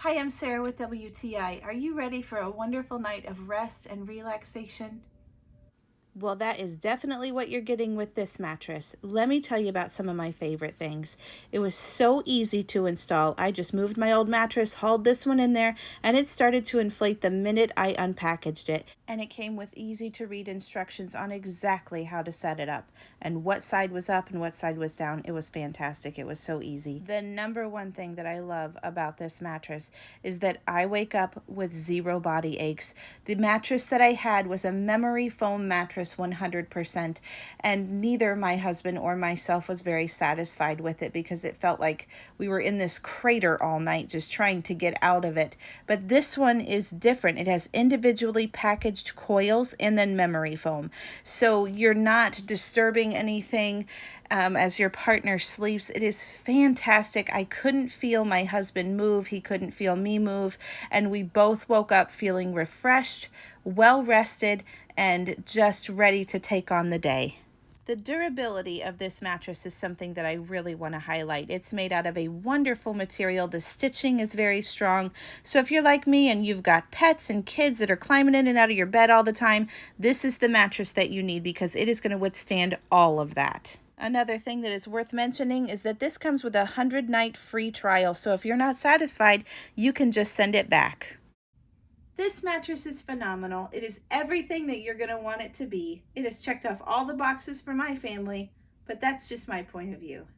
Hi, I'm Sarah with WTI. Are you ready for a wonderful night of rest and relaxation? Well, that is definitely what you're getting with this mattress. Let me tell you about some of my favorite things. It was so easy to install. I just moved my old mattress, hauled this one in there, and it started to inflate the minute I unpackaged it. And it came with easy to read instructions on exactly how to set it up and what side was up and what side was down. It was fantastic. It was so easy. The number one thing that I love about this mattress is that I wake up with zero body aches. The mattress that I had was a memory foam mattress 100%, and neither my husband or myself was very satisfied with it because it felt like we were in this crater all night just trying to get out of it. But this one is different. It has individually packaged coils and then memory foam, so you're not disturbing anything as your partner sleeps. It is fantastic. I couldn't feel my husband move. He couldn't feel me move. And we both woke up feeling refreshed, well rested, and just ready to take on the day. The durability of this mattress is something that I really want to highlight. It's made out of a wonderful material. The stitching is very strong. So if you're like me and you've got pets and kids that are climbing in and out of your bed all the time, this is the mattress that you need because it is going to withstand all of that. Another thing that is worth mentioning is that this comes with a 100-night free trial. So if you're not satisfied, you can just send it back. This mattress is phenomenal. It is everything that you're going to want it to be. It has checked off all the boxes for my family, but that's just my point of view.